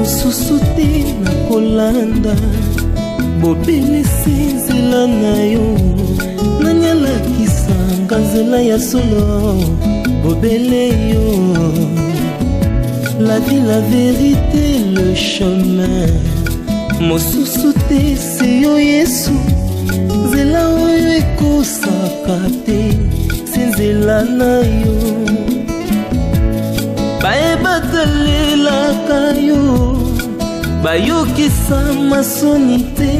mosusu te na kolanda bobelisi nzela na yo nani alakisanga nzela ya solo bobele yo la vie, la vérité, le chemin mosusu te se yo Yesu nzela oyo ekosaka te se nzela na yo bayebatalelaka yo bayokisa masoni te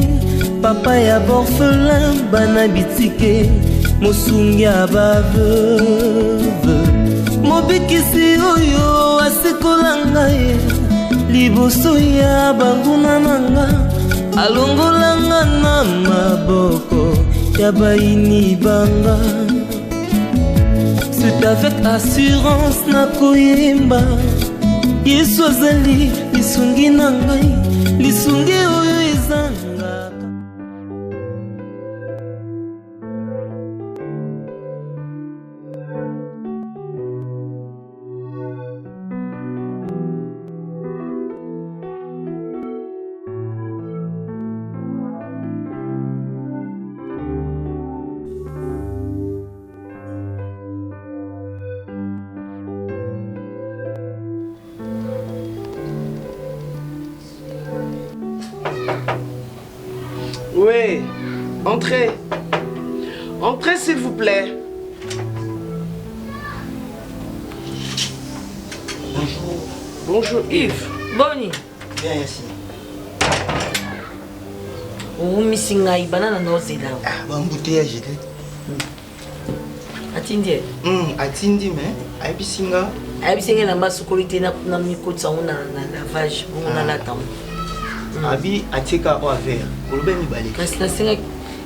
papa ya borphelin bana bitike mosungi ya baveuve mobikisi oyo asikola ngai liboso ya banguna nanga alongolanga na maboko ya baini banga. C'est avec assurance na koyemba Yesu azali lisungi na ngai lisungi oyo ezanga. Oui, entrez. Entrez s'il vous plaît. Bonjour. Bonjour Yves. Boni. Bien ici. Oh, missinga ibana no zela. Ah, bambouteillage. Atindi. Atindi mais aibisinga. Aibisinga na masukolite na mikotsa ona na lavage, ona la tam. Abi atika o affaire. Kolobe mi balé. Kasi na singa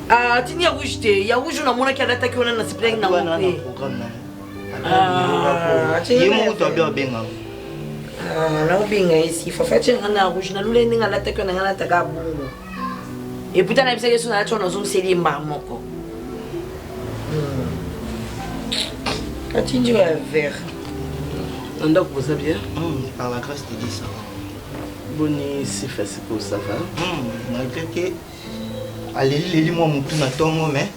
atindi ya rouge te. Ya rouge na mona ki ala taki ona na spray na mo. Programme na. Yemo to abi obenga. Na obinga isi fa fache ngana rouge na lule ninga la taki ona ngana taka bungo. Et putain na bisaka so na chona zo mseli mba moko. Atindi ya vert. Anda vous ça bien? Par la grâce de Dieu ça va. Boni si facile pour ça va. Malgré que aleli moi mutu na tongo mais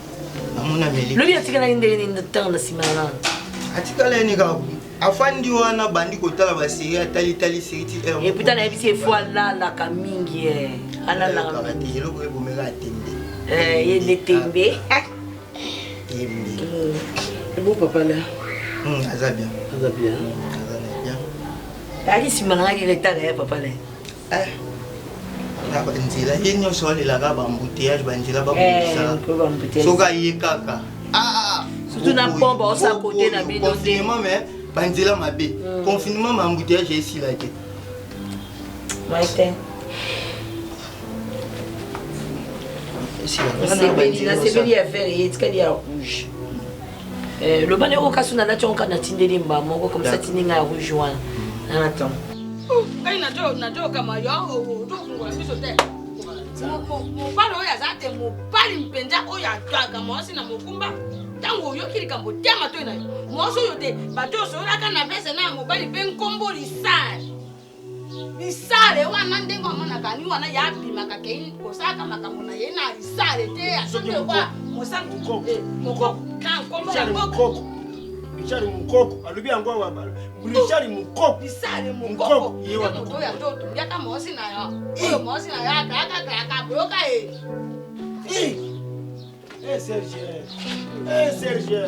amona meli. Lui atikala ndenge ni tanga simana. Atikala ni ka afandi wana bandi kotala ba série atali série ti. Et putain na bisi fois là la kamingi ala la kamingi. Yelo ko bomela tembe. Il est tembe. Et bon papa là? Aza bien. Aza bien. Ali simana ki retard papa là. Na nzela yenyo so le la ba embouteillage ba nzela ba bongisa. Soka yekaka. Surtout na pombe au sa côté na bino de. Confinement mais ba nzela mabe. Confinement ma embouteillage ici là ke. Maite. C'est bien à faire et c'est qu'il rouge. Le banero kasuna na tionka na tindeli mba moko comme ça tininga rouge wana. Attends. Ngai najo kama yo ndokungula miso te. Mobalo oyo azate mobali mpenza oyo atwaka mwasi na mokumba. Tango oyo kilika motema to na yo. Mwasi oyo te bato solaka na pesa na mobali pe nkombo lisale. Lisale wana ndengo mona kani wana ya bimaka ke kosaka makambo na ye na lisale te asote kwa mosango moko kan kombo ya moko. Richard Mukoko, alubi yango wa Richard Mukoko. Bisale Mukoko. Yewa mukoko ya toto. Yaka mosi na yo. Oyo mosi na yo kaka bloka Serge.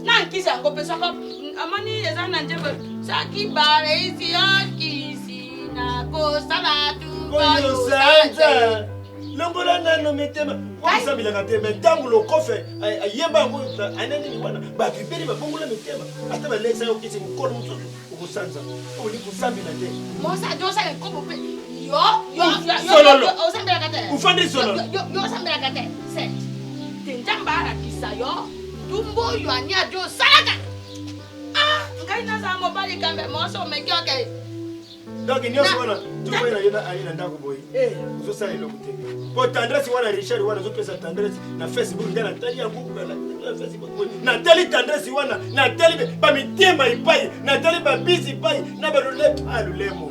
Na nkisa ngo pesa ko amani ezana njebe. Saki bare isi yakisi na ko salatu ba yo santa. Longola nano mitema. Wasa bilanga teme tangu lokofe ayeba ngo anani ni wana ba bibeli ba bongola mitema. Ata ba lesa yo kisi mukolo mutsu ukusanza. Oli kusambila te. Mosa josa ko pe. Yo osambela kate. Ufandi solo. Yo osambela kate. Se. Tentambara kisa yo. Tumbo yo anya jo salaka. Ngai na za mobali kambe moso mekioke. Donc il y a tu vois il y a une ndako boy. Zo ça il lokuté. Pour tendresse wana Richard wana zo pesa tendresse na Facebook ngana tali ya buku na Facebook. Na tali tendresse wana na tali ba mitema ipai na tali ba busy pai na ba lule alulemo.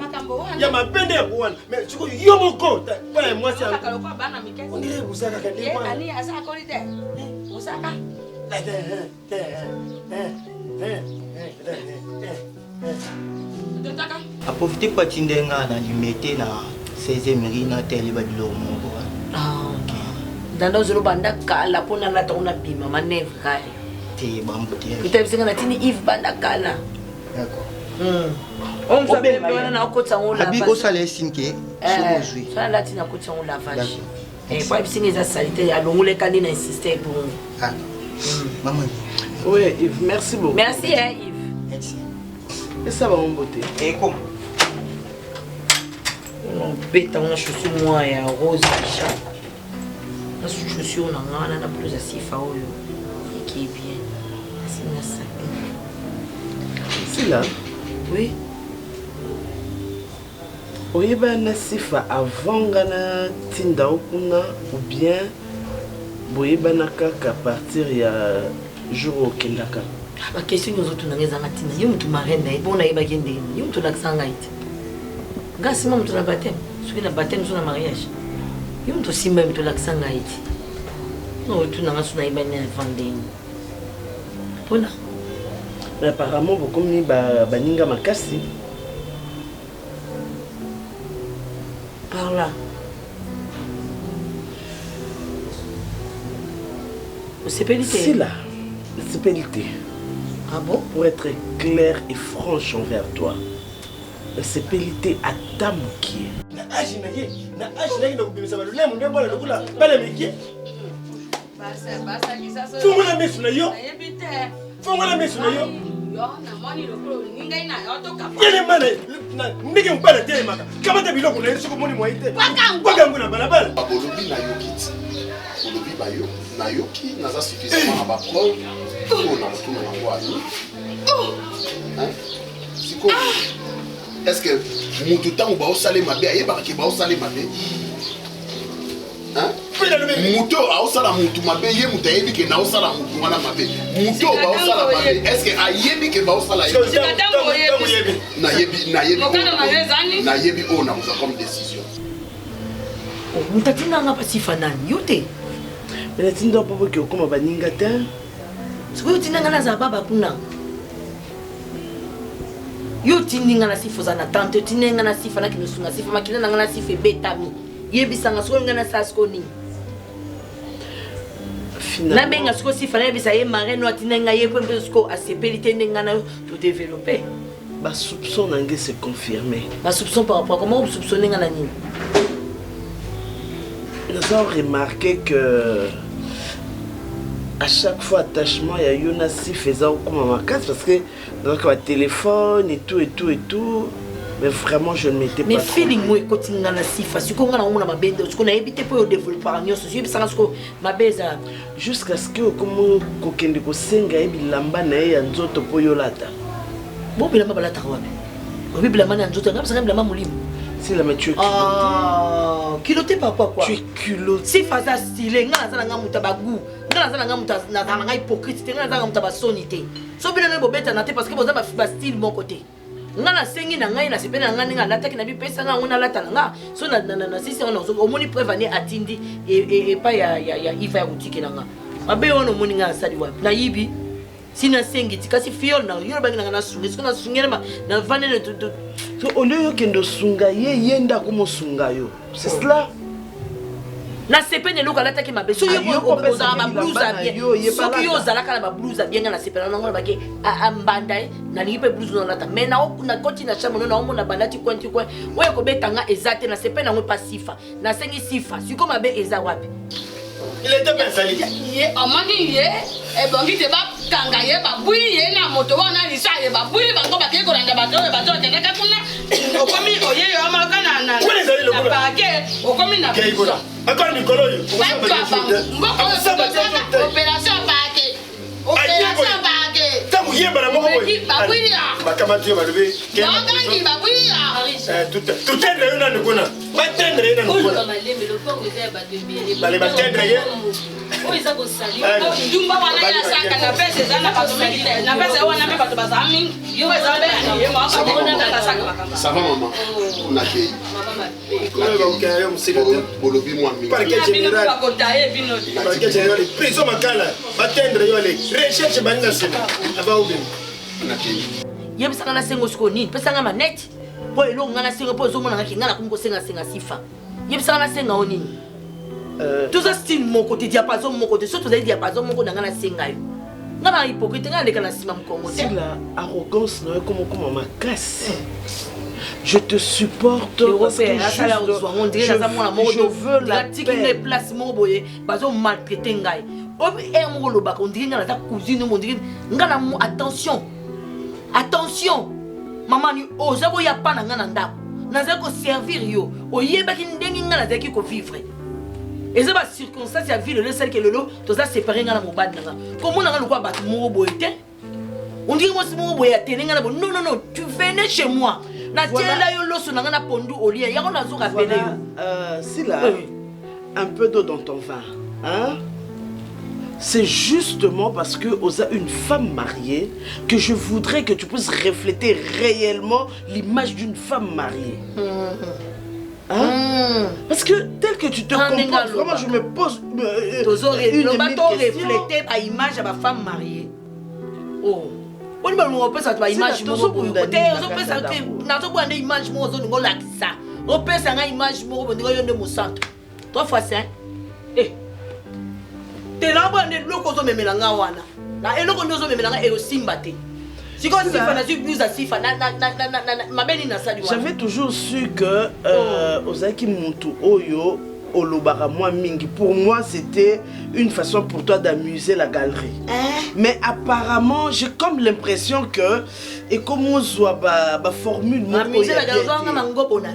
Ya mapende ya kuwana. Mais tu yo moko pa moi c'est akaloka bana mikesi. On dirait usaka kadi kwa. Ani asa kolite. Usaka. A profiter pour Tindenga dans l'humidité na 16e mairie na télé ba dilo mongo. Ah, ok. Dans le banda kala pona na tona bima maneve kale. Te bambote. Kutabisanga na tini Yves banda kala. D'accord. On s'appelle bana na okotsa on Abi lavage. o sale sinke. aujourd'hui. Ça là tina okotsa on lavage. Et kwa bisinga za salite ya longole kali na insister pour. Ah. Maman. Oui, Yves, merci beaucoup. Merci hein Yves. Merci. Et ça va mon beauté. Et comment? On bête on chaussure moi ya rose chat. Na chaussure on a na plus assez fa oyo. Qui est bien. C'est na ça. C'est là. Oui. Oyeba na sifa avant ngana tinda okuna ou bien boyeba na kaka partir ya jour okendaka. Ba question nous autres ngeza matina. Yo mtu marenda e bona yeba gende. Yo mtu laksanga ite. Ngasi mtu na baptême. Soki na baptême so na mariage. Yo mtu simba mtu laksanga ite. No tu na ngasu na yeba na vending. Bona. Mais apparemment beaucoup ni baninga makasi. Par là. C'est C'est là. C'est pénalité. Ah bon? Pour être clair et franche envers toi. C'est pénalité à Tamouki. Na âge na na kubimisa balule munde bola lokula bale miki. Basa kisa so. Fungo na mesu na yo. Ayebite. Fungo na mesu na yo. Yo na moni lokolo ninga ina otoka. Yele mana na ndike mpala tele maka. Kama ta biloko na yesu ko moni moite. Paka nguna balabala. Babolobi na yokiti. Bolobi bayo na yoki naza suffisamment ba preuve pour na mutuna yango ani. Hein? Siko. Est-ce que mutu tango ba osale mabe ayeba ke ba osale mabe? Hein? Mutu a osala mutu mabe ye mutu ayebi ke na osala mutu wana mabe. Mutu ba osala mabe. Est-ce que ayebi ke ba osala yebi? Na yebi. Na yebi o na uza comme décision. Mutatina nga pasifa nani yote. Mais tinda popo ki okoma baninga te. Siko tina nga na za baba kuna. Yo tininga na sifa za na tante, tininga na sifa na kinusunga sifa makina nga na sifa betami. Yebisanga siko nga na sasko ni. Na benga siko sifa na yebisa ye mareno atinanga ye kwembe siko asepelite nga na to développer. Ba soupçon nangé se confirmer. Ba soupçon par rapport comment vous soupçonnez nga na nini? Nous avons remarqué que à chaque fois attachement il y a Yona si faisant comme ma case parce que donc le téléphone et tout mais vraiment je ne m'étais pas mais feeling moi continue na sifa siko nga na ngona mabende siko na éviter pour développer par nyoso so bisanga siko mabeza jusqu'à ce que comme kokende ko senga ebilamba na ya nzoto po yolata bon bilamba balata wapi obi bilamba na nzoto ngaba sanga bilamba mulimo. Si la mais tu es culotté. Ah, culotté par quoi? Tu es culotté. Si faza stylé, nga na nga muta bagu, nga na nga muta na nga hypocrite, nga na nga muta ba sonité. So bien nga bobeta na te parce que boza ba style mon côté. Nga na sengi na nga ina sepena nga nga lata ki na bi pesa nga ngona lata nga. So na sisi on omoni prevani atindi et pas ya Iva Routiki na nga. Mabe on omoni nga sali wapi. Na yibi sina sengi tikasi fiol na yo bangi na sungi siko na sungela na vanene to so au lieu kendo sunga ye yenda comme sunga yo c'est cela na sepene loka lata ki mabe so yo ko za ma blues bien so ki yo zala kala ba blues bien na sepene na ngona bake ambandai na lipe blues na lata mais na koti na chamo na omona bandati kwenti kwa oyo ko betanga exacte na sepene ngo pasifa na sengi sifa siko mabe eza wapi. Il était bien sali. Ye amani ye e bongi te ba kanga ye ba bui ye na moto wana ni sa ye ba bui ba ko ba ke ko randa ba to tena ka kuna o komi o ye yo ma kana na ba ke o komi na ke ikola akon ni kolo yo opération ba ke tamu yemba na moko ba bui ya ba kamati yo ba lebe ba ngi ba bui ya Tout tendre na ngona. Ba tendre na ngona. Oyo malembe le port que ba de Bale ba tendre ye. Oyo za ko sali. Ndumba wana ya saka na pesa za na bato mingi na pesa wana me bato bazami. Yo za be ye mo aka ko na saka bakamba. Ça va maman. On a fait. Maman ba okay yo musika. Bolobi moi mingi. Parquet général. Ba ko taye bino. Parquet général. Prison makala. Ba tendre yo ale. Recherche banga sema. Aba obi. On a fait. Yebisanga na sengo siko nini? Pesanga maneti. Po elo ngana sengo po zo mona ngaki ngala kumko senga sifa. Yebisanga na senga onini. Tout ça style mon côté diapason mon côté surtout les diapason mon côté ngana senga yo. Ngana hypocrite ngana lekana sima mkongo. C'est la arrogance non comme ma casse. Je te supporte parce que je veux la paix. Place mon boye bazo maltraiter ngai. Obi e mo lo ba ko ndiri ngana ta cousine mo ndiri ngana mo attention. Attention, maman ni oza ko ya pa na ngana ndako. Naza ko servir yo. Oyebaki ndengi ngana zaki ko vivre. Eza ba circonstance ya vie le celle que lolo toza séparer ngana mobad nanga. Comment ngana lokwa bat mo boyete? On dit moi c'est mon boya tenenga na non non non, tu venais chez moi. Na tiela yo loso na ngana pondu olia. Ya ko na zo rappeler yo. C'est là. Un peu d'eau dans ton vin, hein? C'est justement parce que Oza une femme mariée que je voudrais que tu puisses refléter réellement l'image d'une femme mariée. Hein? Parce que tel que tu te comportes, vraiment je me pose une refléter à l'image de ma femme mariée. Oh. On va nous repasser à image de mon beau. On peut s'arrêter. N'attends pas une image moi on nous l'a ça. On peut s'arrêter image moi on dirait de mon centre. 3 fois 5. Eh. Te lamba ne loko zo memela nga wana na eloko ndozo memela nga ero simba te siko sifa na ju blues sifa na mabeni na sali wana. J'avais toujours su que Ozaki Muntu Oyo Olobara moi mingi pour moi c'était une façon pour toi d'amuser la galerie. Mais apparemment j'ai comme l'impression que et comme on soit ba formule moi amuser la galerie nga mangobo na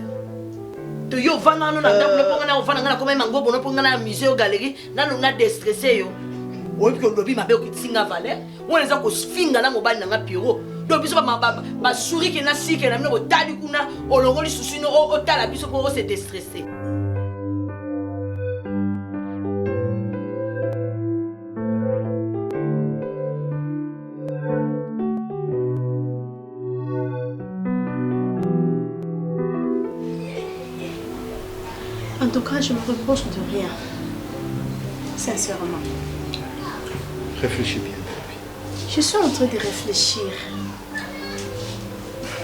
to yo vanga no na ndako lepo ngana ofana ngana koma mango bono ponga na musée au galerie nanu na déstresser yo oyi ko lobi mabe ko tsinga valer wona za ko sfinga na mobali na ngapiro do biso ba souri ke na sike na mino tali kuna olongoli susino o tala biso ko se déstresser. En tout cas, je me reproche de rien. Sincèrement. Réfléchis bien. Je suis en train de réfléchir.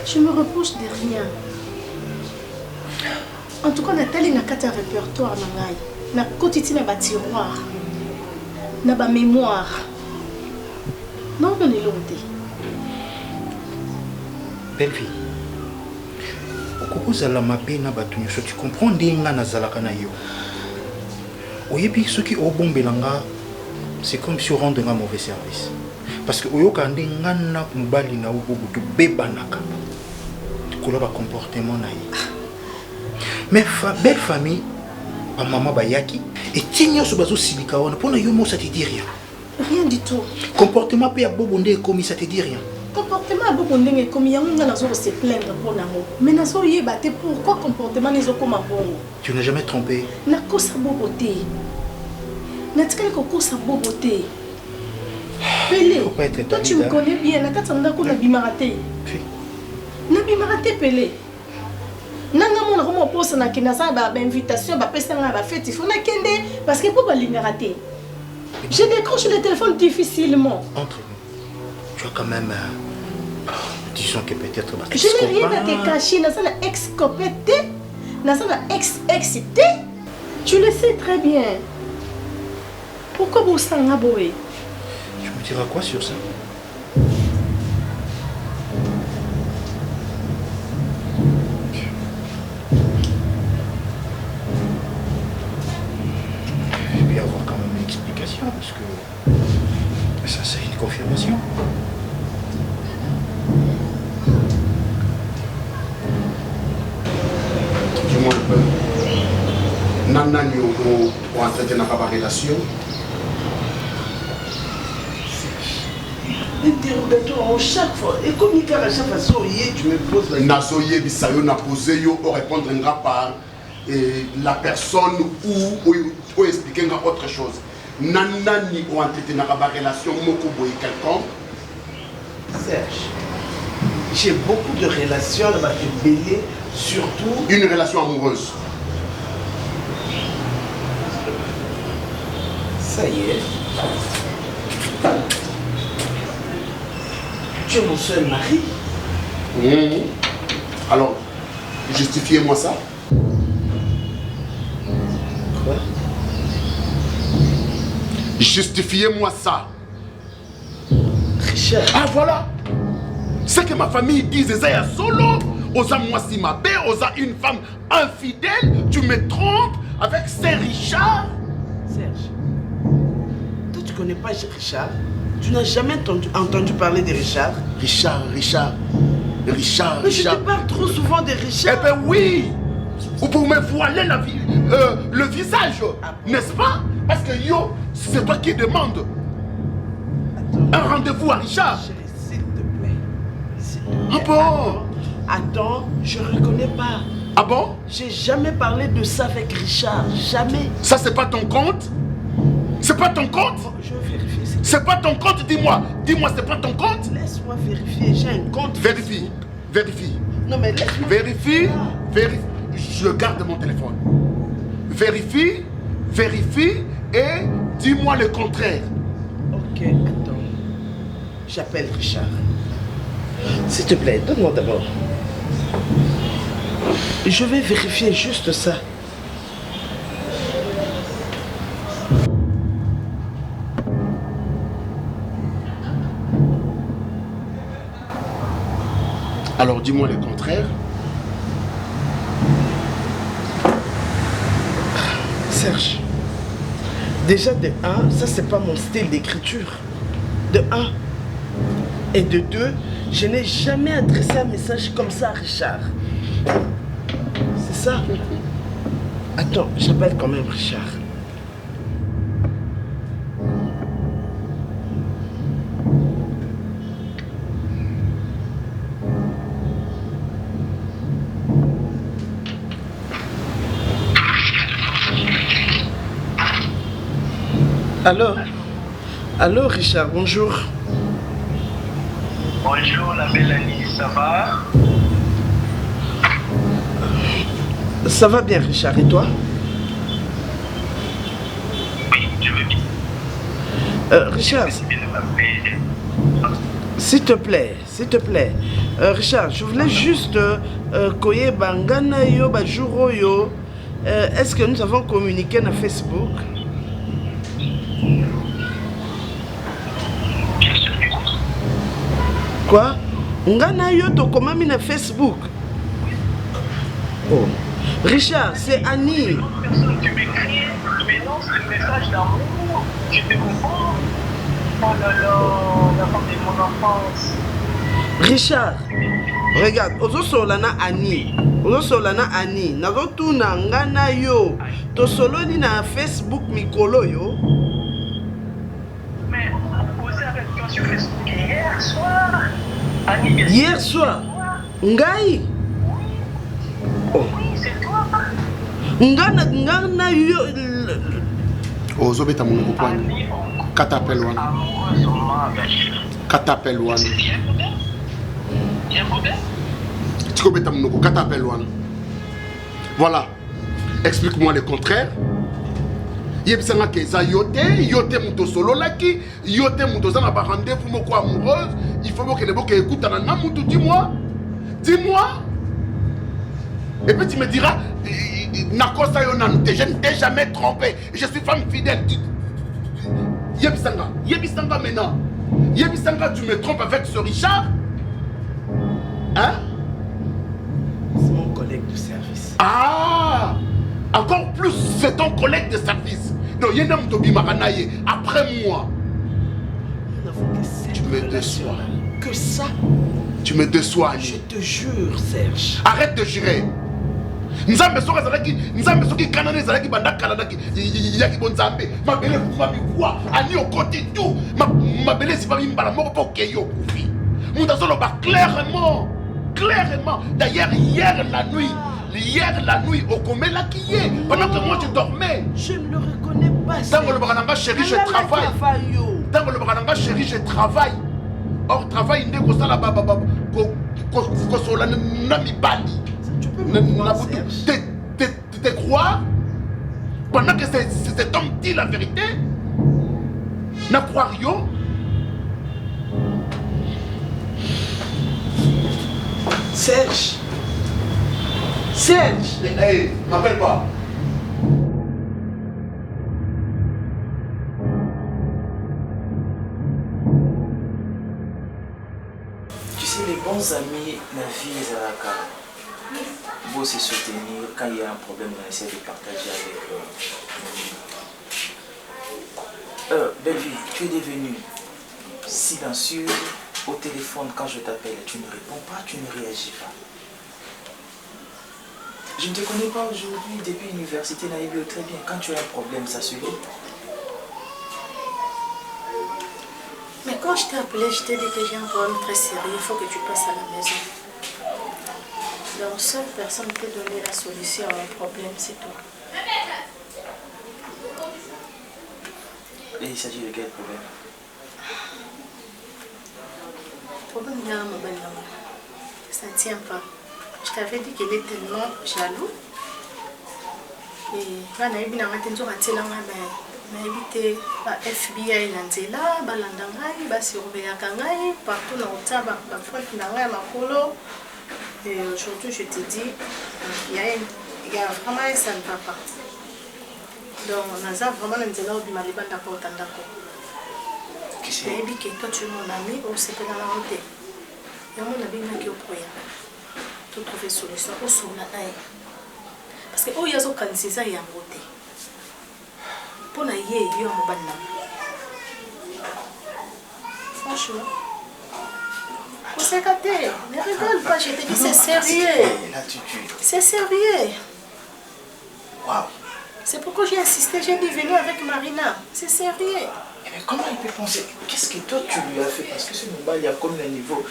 Je me reproche de rien. En tout cas, Nathalie n'a qu'à un répertoire. Na quotidien na tiroir. Na ba mémoire. Non, non, non, non. Belle fille. Okozala mabe na bato nyonso tu comprends ndinga nazalaka na yo oyebi soki obombelanga c'est comme si on rend un mauvais service parce que oyoka ndinga na mobali na obobutu bebanaka kola ba comportement na ye mais belle famille ba maman bayaki et tinyo so bazo silika wana pona yo mo ça te dit rien du tout comportement pe ya bobonde comme ça te dit rien. Comportement beaucoup ndenge comme yanga nazo se plaindre pour nango mais nazo yeba te pourquoi comportement nezo comme bongo. Tu n'as jamais trompé na kosa boboté na tikali ko kosa boboté Pelé toi tu me connais bien na katanda ko na bimaraté na bimaraté Pelé nanga mona ko mo posa na kinasa ba invitation ba pesa nga ba fête il faut na kende parce que pour ba lingaraté je décroche le téléphone difficilement. Entre nous tu as quand même disons que peut-être je n'ai rien à te cacher, na sana ex-copété, na sana ex-excité. Tu le sais très bien. Pourquoi vous s'en aboyez? Tu me diras quoi sur ça? Je vais avoir quand même une explication parce que ça c'est une confirmation. Dis-moi un peu. Nana Nyoko pour entrer dans la relation. interrogatoire chaque fois. Et comme il y a à chaque fois, tu me poses la question. Nasoye bisayo na posé yo au répondre par la personne ou expliquer autre chose. Nanani ou entretenir ma relation moko boy quelqu'un. Serge, j'ai beaucoup de relations là-bas belé, surtout une relation amoureuse. Ça y est. Tu es mon seul mari. Alors, justifiez-moi ça. Quoi? Justifiez-moi ça. Richard. Ah voilà. C'est que ma famille dit Zaya solo. Osa moi si ma belle, osa une femme infidèle. Tu me trompes avec Saint-Richard. Serge, toi tu connais pas Richard? Tu n'as jamais entendu parler de Richard? Richard. Mais je te parle trop souvent de Richard. Eh ben oui. Vous pouvez me voiler le visage, n'est-ce pas? Parce que yo, c'est toi qui demande un rendez-vous à Richard. Chérie, s'il te plaît. Ah bon? Attends, je reconnais pas. Ah bon? J'ai jamais parlé de ça avec Richard, jamais. Ça c'est pas ton compte? C'est pas ton compte? Je vais vérifier. C'est pas ton compte, dis-moi. Dis-moi, c'est pas ton compte? Laisse-moi vérifier, j'ai un compte. Vérifie. Non mais laisse-moi. Vérifie. Je garde mon téléphone. Vérifie et dis-moi le contraire. Ok, attends. J'appelle Richard. S'il te plaît, donne-moi d'abord. Je vais vérifier juste ça. Alors dis-moi le contraire. Serge, déjà de 1, ça c'est pas mon style d'écriture. De 1. Et de 2, je n'ai jamais adressé un message comme ça à Richard. C'est ça? Attends, j'appelle quand même Richard. Allô Richard, bonjour. Bonjour la belle Annie, ça va? Ça va bien Richard, et toi? Oui, je veux bien. Richard, s'il te plaît. Richard, je voulais juste koye bangana yo bajuro yo. Est-ce que nous avons communiqué sur Facebook? Quoi? Ngana yo to komami na Facebook. Oh. Richard, c'est Annie. Tu m'écris, tu m'énonces le message d'amour. Je te comprends. Oh là là, la femme de mon enfance. Richard, regarde, ozo solana Annie. Nazo tuna ngana yo. To soloni na Facebook mikolo yo. Mais on posait avec toi sur Facebook hier soir. Annie, hier soir? Ngai? Oh. Oui, c'est toi. Ngana yo. Ozobeta mon point. Katapel wana. Katapel wana. Tikobeta mon katapel wana. Voilà. Explique-moi le contraire. Yebisanga keza yote muto solo laki, yote muto zana ba rendez-vous moko amoureuse, il faut que les boke écoutent na muto, dis-moi. Et puis tu me diras nakosa yo nan je ne t'ai jamais trompé, je suis femme fidèle. Yebisanga maintenant. Yebisanga tu me trompes avec ce Richard? Hein? C'est mon collègue de service. Ah! Encore plus, c'est ton collègue de service. Non, il y a un homme de Bimaranaye. Après moi. Nous n'avons que cette tu me déçois. Que ça. Tu me déçois, Annie. Je te jure, Serge. Arrête de jurer. nzambe soki azalaki nzambe soki kanana ezalaki banda kala yaki bonzambe mabele ekumami kwa ani okoti tu mabele esipami mbala moko mpo okei okufi moto azoloba clairement d'ailleurs hier la nuit okomelaki ye pendant que moi je dormais. Je ne le reconnais pas. Tango le barananga chéri je travaille. Tango le barananga chéri je travaille. Or travail nde ko sala baba ko sola na mibali. Tu peux me croire, te croire pendant que cet homme dit la vérité. Na croire yo. Serge. Hey, m'appelle pas. Tu sais, les bons amis, la vie est à la carte. Beau se soutenir, quand il y a un problème, on essaie de partager avec eux. Belle-vie, tu es devenue silencieuse au téléphone quand je t'appelle. Tu ne réponds pas, tu ne réagis pas. Je ne te connais pas aujourd'hui, depuis l'université, Naïbio, très bien. Quand tu as un problème, ça se lit. Mais quand je t'ai appelé, je t'ai dit que j'ai un problème très sérieux, il faut que tu passes à la maison. Donc, seule personne peut donner la solution à un problème, c'est toi. Et il s'agit de quel problème? Le problème là, mon bel homme, ça ne tient pas. Je t'avais dit qu'il est tellement jaloux. Et là, je suis habité à FBI, partout dans le et aujourd'hui, je te dis, il y a vraiment un ça ne va pas. Donc, on a vraiment un zélo du Maliban d'accord. Je sais que toi, tu es mon ami, on s'est fait dans la route. Et mon ami qui est au problème. Tout trouver solution au son parce que il y a des candidats qui ont voté pour na yé yo mo banna franchement on s'est gâté ne rigole pas je te dis c'est sérieux c'est sérieux waouh c'est pourquoi j'ai insisté j'ai dit venir avec Marina c'est sérieux mais comment il peut penser qu'est-ce que toi tu lui as fait parce que ce mobile il y a comme un niveau.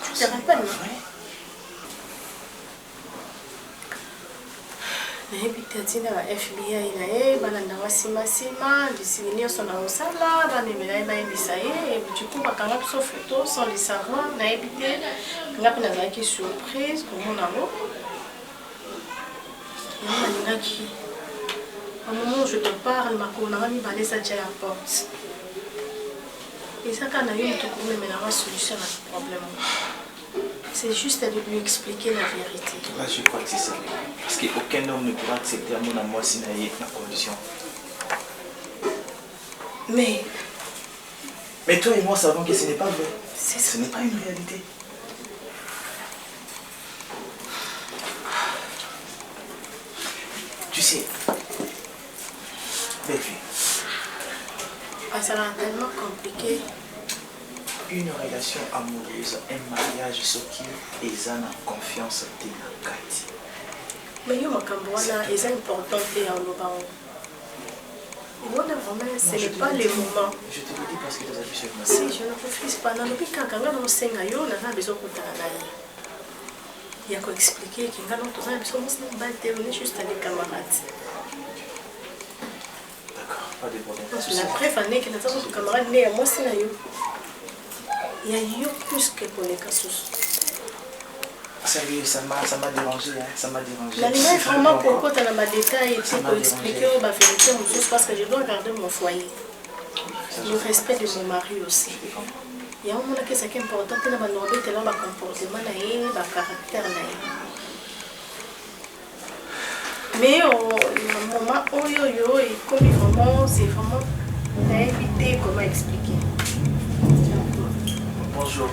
Tu te rappelles, non? Nayebi na FBI na ye balanda wasima disini son na osala banemela bayebisa ye et du coup bakanga biso photo sans le savoir nayebi te ngapi nazalaki surprise komona ngo nalinaki au moment où je te parle makolo nanga mibale eza dia ya porte ezaka na yo moto komemelanga solution à ce problème. C'est juste de lui expliquer la vérité. Là, je crois que c'est ça. Parce qu'aucun homme ne pourra accepter à mon amour si il y a une condition. Mais toi et moi savons que ce n'est pas vrai. Ce n'est pas une réalité. Tu sais, belle fille. Ça va tellement compliqué. Une relation amoureuse, un mariage, ce qui est en confiance de la Kati. Mais il y a c'est important de ce n'est pas le moment. Je te le dis parce que tu as vu sur moi. Si, je ne refuse pas. Dans le pays, quand on a besoin de il y a qu'à expliquer qu'on a besoin de juste les camarades. D'accord, pas de problème. La preuve année que nos camarades nés à moi, c'est il y a eu plus que pour les cassos. Sérieux, ça m'a dérangé, hein? Ça m'a dérangé. La ligne est vraiment pourquoi tu as ma détail et pour expliquer la vérité parce que je dois garder mon foyer. Le respect de mon mari aussi. Il y a un moment qui est important, c'est le comportement, le caractère. Mais au moment où c'est vraiment éviter comment expliquer. Bonjour.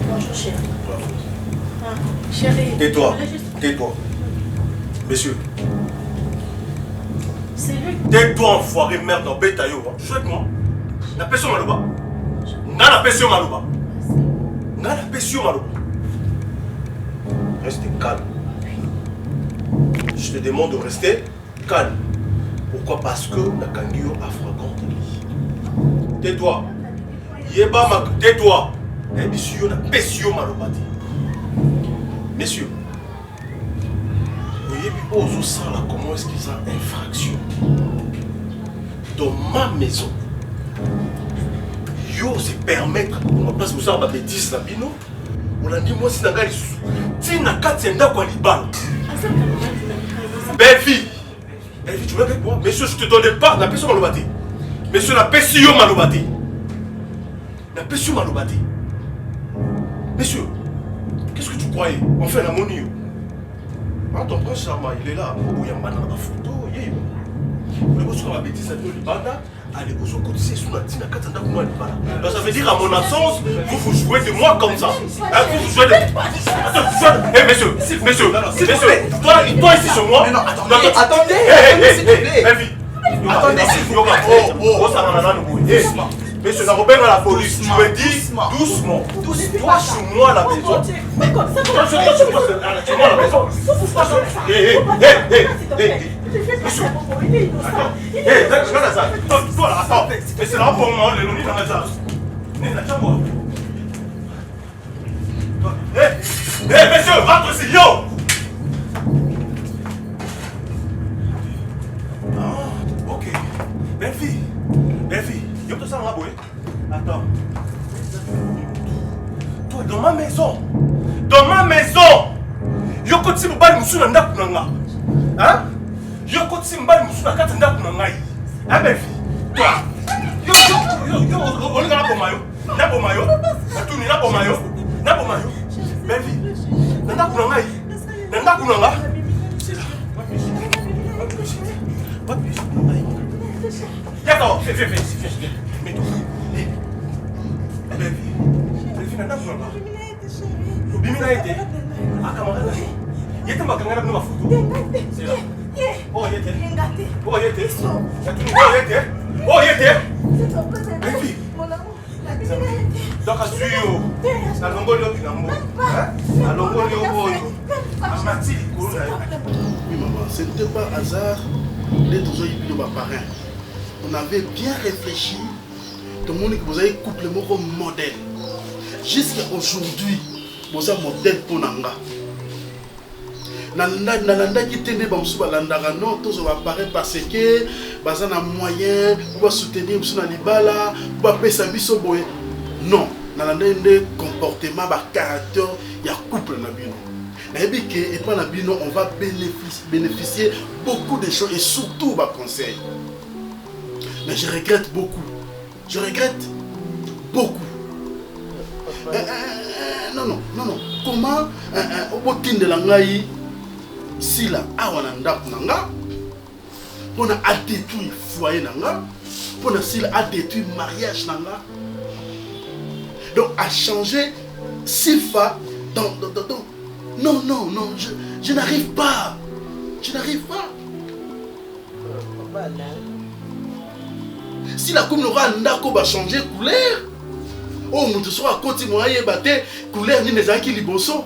Bonjour chérie. Ah, chérie. Tais-toi. Tais-toi. Monsieur. Tais-toi, enfoiré, merde, en bêta yo. Chouette-moi. Na pesio maloba. Na pesio maloba. Na pesio maloba. Reste calme. Je te demande de rester calme. Pourquoi? Parce que la kangio a fragante. Tais-toi. Yeba ma. Tais-toi. Monsieur na pesio maloba. Messieurs. Voyez, ça là, comment est-ce qu'ils ont infraction dans ma maison? Yo, c'est permettre, on va pas se faire ma bêtise là, bino. On a dit, moi, si n'a si n'a qu'à tiendre quoi, l'ibal. Belle fille, tu veux avec moi? Monsieur, je te donne pas la personne malobati. Monsieur, la personne malobati. La personne malobati. Monsieur, qu'est-ce que tu croyais? On fait la monnaie. Ah, ton prince Charma, il est là. Il y a un photo. Vous voulez que bêtise à l'Ibanda? Allez, vous cotisez sous la tina katanda pour l'Ibanda. Donc ça veut dire, à mon absence, vous jouez de moi comme ça. Vous jouez de. Attends, hé, monsieur, toi ici sur moi. Mais non, attendez. Hé, attendez, s'il vous plaît. Oh, ça m'en a donné. Monsieur, la Robert à la police, tu me dis doucement. Toi sur moi à la maison. Mais comme ça, toi sur moi à la maison. Monsieur. Regarde ça. Toi là, attends. Mais c'est là pour moi, le nom dans la salle. Monsieur, rentre ici, yo. Ah, ok. Belle fille. Yo, tout ça m'a boué. Attends. Toi, dans ma maison. Yo, quand tu me bats, je suis dans la maison. Hein? Yo, quand tu me bats, je suis dans la maison. Hein, belle fille? Toi. Yo, on est là pour maillot. Là pour maillot. Là pour maillot. Belle fille. Dans la maison. D'accord, fais. Mets-toi. Belle fille, n'a pas de Bimina était. Ah, camarade. Il était ma camarade de ma photo. C'est là. Oh, il était. Belle fille. Donc, à suivre. À l'ongolio qui n'a pas. À l'ongolio. À Mathilde. Oui, maman, ce n'était pas hasard d'être aujourd'hui de ma parrain. On avait bien réfléchi. Tout le monde que vous avez couplé comme modèle. Jusqu'à aujourd'hui, vous avez un modèle pour Nanga. Nalanda qui tenait dans Landara non, tous va apparaître parce que vous avez un moyen pour soutenir vous Libala, pour payer sa vie boy. Non, Nalanda un comportement, un caractère, il y a couple na bino. Et pas na bino, on va bénéficier beaucoup de choses et surtout des conseils. Mais je regrette beaucoup. Non. Comment au bout de l'angaï, si là, awananda kunanga, on a détruit le foyer nanga, on a détruit le mariage nanga. Donc à changer Sifa dans non, je n'arrive pas. Si la commune aura un va changer couleur, oh, nous sera continuer à battre couleur ni les qui liboso.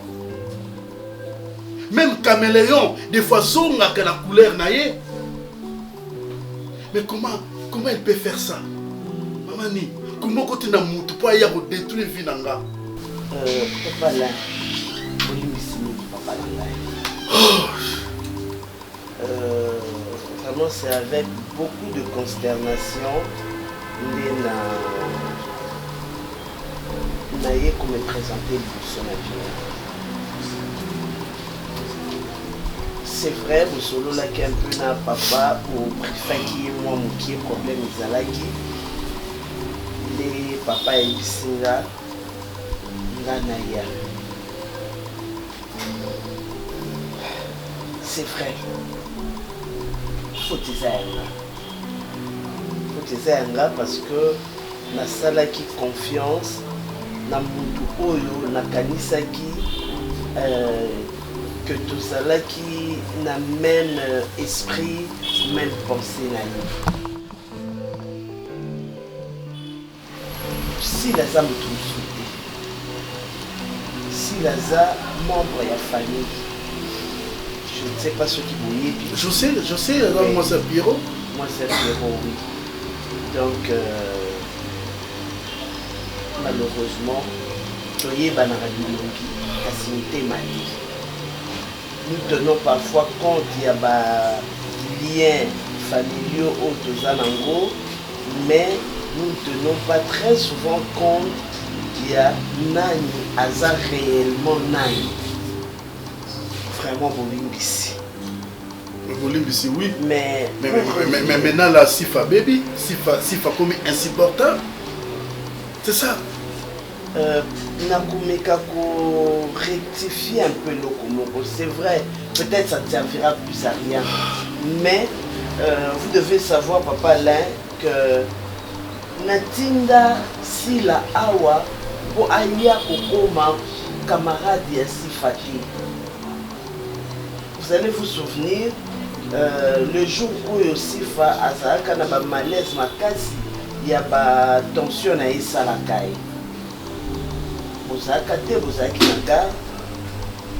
Même caméléon, des fois, son a la couleur naïe. Mais comment elle peut faire ça? Maman, comment quand tu n'as pas pour y avoir détruire vie nanga? Papa là, papa là. Vraiment, c'est avec beaucoup de consternation que naïe comme présenter son avenir. C'est vrai, vous solo là qui un peu na papa ou préfaki moi mon qui problème izalaki. Les papa et bisinga nganaya. C'est vrai. Faut tizanga parce que na salaki confiance na mutu oyo na kanisaki que tout ça là qui na même esprit, même pensée na ye. Si laza moto mosusu te, si laza membre ya famille, je ne sais pas ce qui boyebi. Je sais, alors moi c'est Pierrot. Moi c'est Pierrot, oui. Donc, malheureusement, toyeba na bilongi kasi motema te. Nous tenons parfois compte ya ba liens familiaux au toza nango, mais nous ne tenons pas très souvent compte qu'il y a nani aza réellement nani. Vraiment Bolimbisi. Bolimbisi, oui. Mais maintenant là, Sifa baby, Sifa comme insupportable. C'est ça. Nakumeka ko rectifier un peu Lokomoko. C'est vrai, peut-être ça ne servira plus à rien. Mais vous devez savoir, Papa Alain, que Natinda Sila Awa pour Aya Kokoma, camarade ya Sifati. Vous allez vous souvenir, le jour où Sifa Azaka na ba malaise makasi, il y a ba tension na Isalakai. Bozaka te bozaki nanga,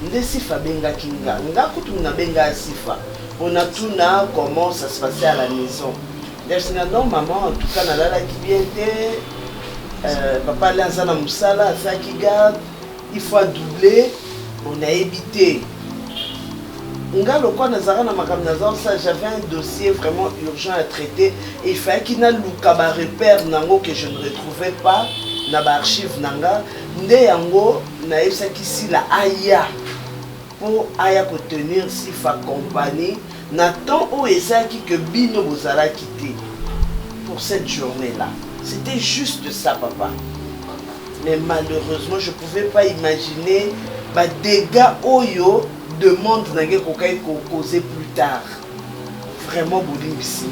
nde Sifa benga kinga, nga kutu na benga Sifa. On a tout na comment ça se passait à la maison. Non, maman, en tout cas, nalala qui bien été. Papa Lanzana Moussala, ça qui garde. Il faut doubler. On a évité. J'avais un dossier vraiment urgent à traiter. Et il fallait qu'il y ait un repère que je ne retrouvais pas dans l'archive. Nde yango, na ici la Aya. Pour Aya contenir Sifa compagnie. Nathan où Ezaki que Bino Bozala quitté pour cette journée-là. C'était juste ça, papa. Mais malheureusement, je ne pouvais pas imaginer les dégâts Oyo demande Nangé Kokai causer plus tard. Vraiment, Bolimbisi.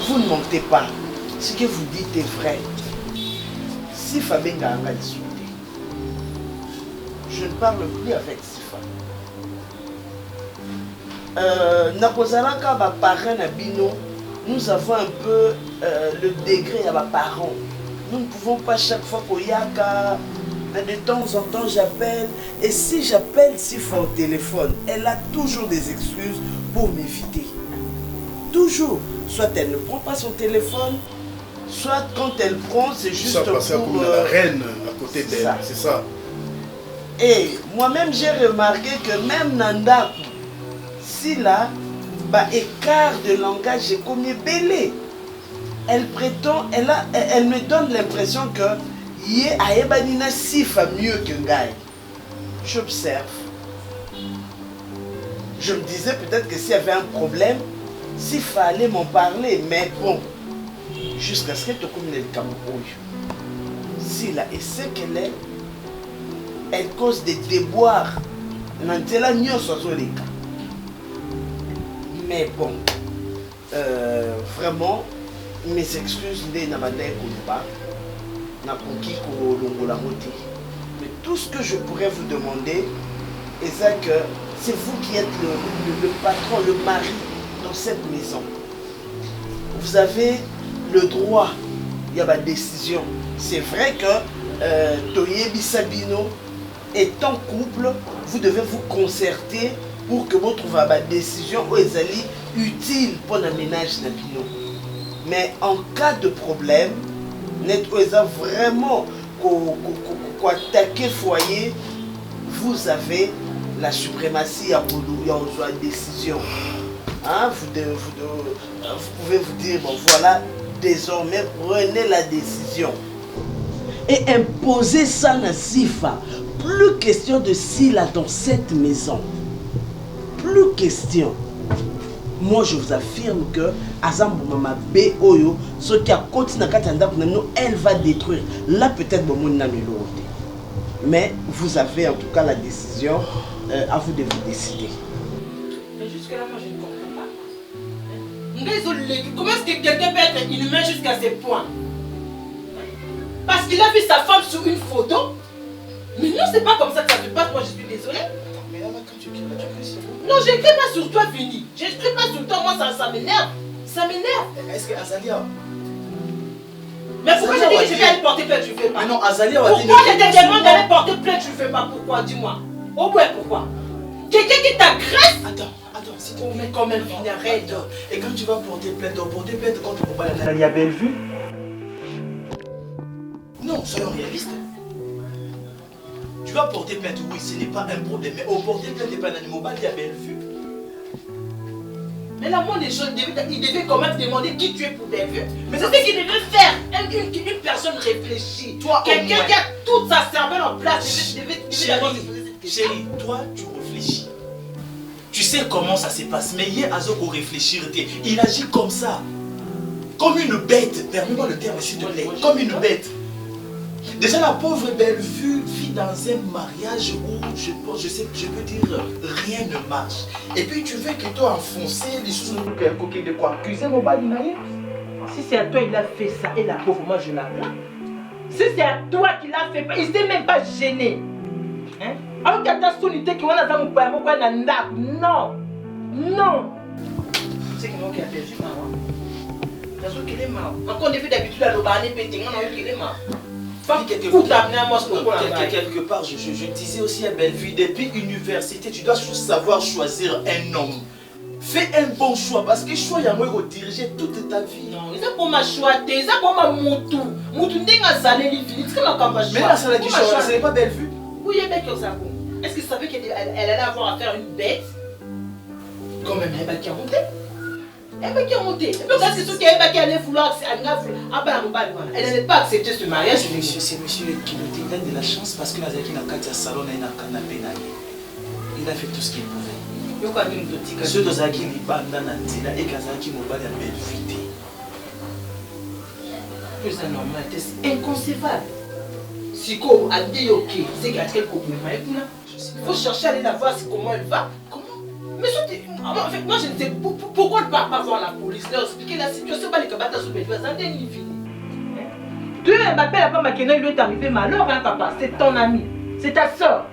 Vous ne mentez pas. Ce que vous dites est vrai. Si Fabenga a discuté, je ne parle plus avec Sifa. Nakozalaka ba parents na bino, nous avons un peu le degré à ma parents. Nous ne pouvons pas chaque fois qu'il y a de temps en temps j'appelle, et si j'appelle Sifa au téléphone, elle a toujours des excuses pour m'éviter. Toujours. Soit elle ne prend pas son téléphone, soit quand elle prend, c'est juste ça, parce pour... la reine à côté d'elle, c'est ça. Et moi-même j'ai remarqué que même Nandaku, si là, bah, écart de langage est comme belé. Elle prétend, elle me donne l'impression que Yé Aebanina Sifa mieux que Ngaï. J'observe. Je me disais peut-être que s'il y avait un problème, Sifa allait m'en parler, mais bon, jusqu'à ce qu'elle te commune le Cameroun. Si là, et ce qu'elle est, elle cause des déboires. Nantela nyo sozoleka. Mais bon, vraiment, mes excuses, mais tout ce que je pourrais vous demander, c'est que c'est vous qui êtes le patron, le mari dans cette maison. Vous avez le droit, il y a ma décision. C'est vrai que Toyebi Sabino, étant couple, vous devez vous concerter pour que vous trouviez ma décision où elle est utile pour le ménage Nabino. Mais en cas de problème, net vraiment attaquer foyer, vous avez la suprématie à la décision. Hein? Vous pouvez vous dire, bon voilà, désormais prenez la décision. Et imposer ça na Sifa. Plus question de Sila dans cette maison. Plus question. Moi je vous affirme que Azambo Mama B Oyo, ce qui a continué à elle va détruire. Là peut-être bon mon mais vous avez en tout cas la décision. À vous de vous décider. Mais jusque là moi je ne comprends pas. Comment est-ce que quelqu'un peut être inhumain jusqu'à ce point? Parce qu'il a vu sa femme sur une photo. Mais non, c'est pas comme ça que ça se passe, moi je suis désolée. Non, je ne crie pas sur toi, Vini. Je ne crie pas sur toi, moi ça m'énerve. Ça m'énerve. Est-ce que Azalia... Mais pourquoi j'ai dit que je vais aller porter plainte, tu ne fais pas? Mais non, Azalia... Pourquoi j'ai dit d'aller porter plainte, tu ne fais pas? Pourquoi? Dis-moi. Au bout, pourquoi? Quelqu'un qui t'agresse? Attends, si tu mets quand même, Vini, arrête. Et quand tu vas porter plainte contre Mobali Nani à Bellevue? Non, soyons réalistes. Tu vas porter plainte, oui, ce n'est pas un problème. Mais au porter plainte, n'est pas un Mobali à Bellevue. Mais la moindre des choses, il devait quand même demander qui tu es pour Bellevue. Mais c'est ce qu'il devait faire. Une personne réfléchie. Quelqu'un qui a toute sa cervelle en place devait d'abord se poser cette question. Chérie, toi, tu réfléchis. Tu sais comment ça se passe. Mais hier, Azoko réfléchir, il agit comme ça. Comme une bête. Permets-moi le terme, s'il te plaît. Comme une bête. Déjà, la pauvre Bellevue vit dans un mariage où je peux dire rien ne marche. Et puis tu veux qu'il t'a enfoncé les choses de quoi accuser Mobali Nani. Si c'est à toi il a fait ça et la pauvre, moi je la plains. Si c'est à toi qu'il a fait, il s'est même pas gêné. Hein? Alors qu'il y a ta sonité qui va dans mon père, mon père n'a non. Non. C'est qu'il m'a perdu maman. T'as vu qu'il est mort. Encore depuis d'habitude à l'Obané pété, on a vu qu'il est mort. Quelque part, je disais aussi à Bellevue, depuis l'université, tu dois savoir choisir un homme. Fais un bon choix, parce que choix, il y a moyen de diriger toute ta vie. Non, c'est pour ma choix, c'est pour ma moutou. Moutou n'est pas salé, c'est comme un choix. Mais là, ça l'a dit choix, ce n'est pas Bellevue. Oui, il y a bien que ça. Est-ce que tu savais qu'elle allait avoir à faire une bête? Quand même, elle va qui monter. Elle va qui monter. Et puis, parce que ceux qui allaient vouloir, elle n'allait pas accepter ce mariage. C'est monsieur qui nous donne de la chance parce que Nazaki n'a qu'à salon et n'a qu'à pénaliser. Il a fait tout ce qu'il pouvait. Ceux de Zaki n'y pas dans la nzela et Kazaki Mobali à Bellevue. C'est normal, c'est inconcevable. Si comme a dit ok, c'est qu'il y a très beaucoup de mal. Il faut chercher à aller la voir comment elle va. Mais moi je ne sais pourquoi ne pas voir la police, leur expliquer la situation, pas les cabatas sous Bellevue, ça n'est fini. Tu m'appelles à Papa Keno, il lui est arrivé malheur, hein papa, c'est ton ami, c'est ta soeur.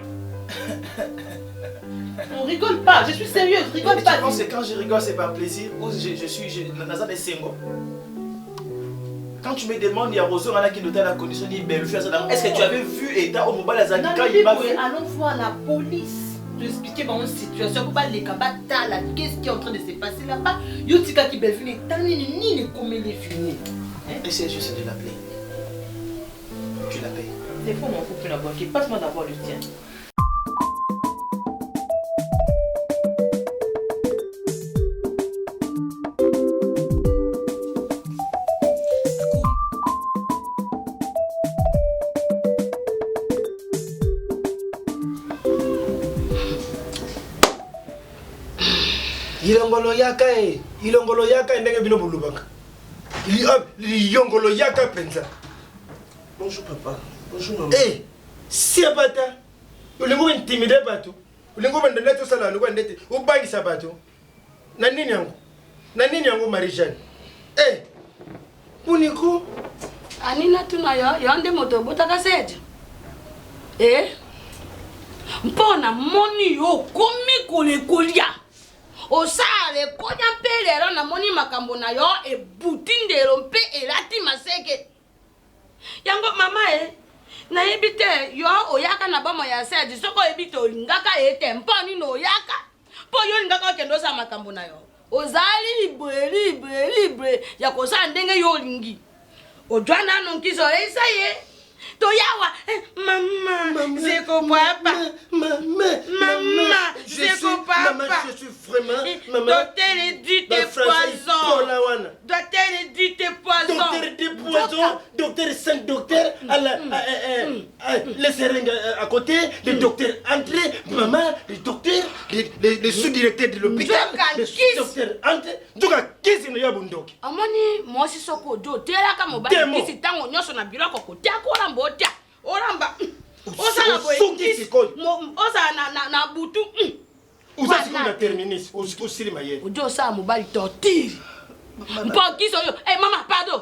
On rigole pas, je suis sérieuse, rigole pas. C'est quand je rigole, c'est par plaisir, ou je suis Nazan et Sengo. Quand tu me demandes, il y a Rosa qui nous donne la condition de Bellevue, est-ce que tu avais vu État au Mobali Azaki quand il m'a fait? Allons voir la police. De expliquer dans une situation pour pas les cabata là, qu'est-ce qui est en train de se passer là-bas. Yotika qui Bellevue n'est pas ni les comme il est fini. Essaye juste de l'appeler. Tu l'appelles. C'est faux, mon couple là-bas. Passe-moi d'abord le tien. ilongolo yaka ndenge bino bulubaka liyongolo yaka penza. Bonjour papa. Bonjour maman. Eh, si abata ulingo intimide bato ulingo bandana to sala luko ndete ubangisa bato na nini yango Marie-Jeanne. Eh, uniko anina tuna yo nde moto botaka seje mpona moni yo komi kolekolia osale konya mpe lelo namoni makambo na yo ebuti ndelo mpe elati maseke yango mama nayebi te yo oyaka na bamo ya seje soko oyebi te olingaka ye te mpo nini oyaka mpo yo olingaka okende osala makambo na yo ozali libre ya kosala ndenge yo olingi odwa nano nkiso eisa ye toyawa maman c'est ko papa maman c'est ko papa je suis vraiment maman docteur dit tes poisons docteur dit tes poisons docteur 5 docteurs les seringues à côté le docteur entré maman le docteur le sous-directeur de l'hôpital le docteur entré nzoka kisi no yabundoki amoni mosi soko do telaka mobali kisi tango nyoso na biloko kotia kola mbotia oramba osala boyekisi osala na butu usasi kuna terminis usili mayele ojo osala mobali torture mpo kiso yo mama pardon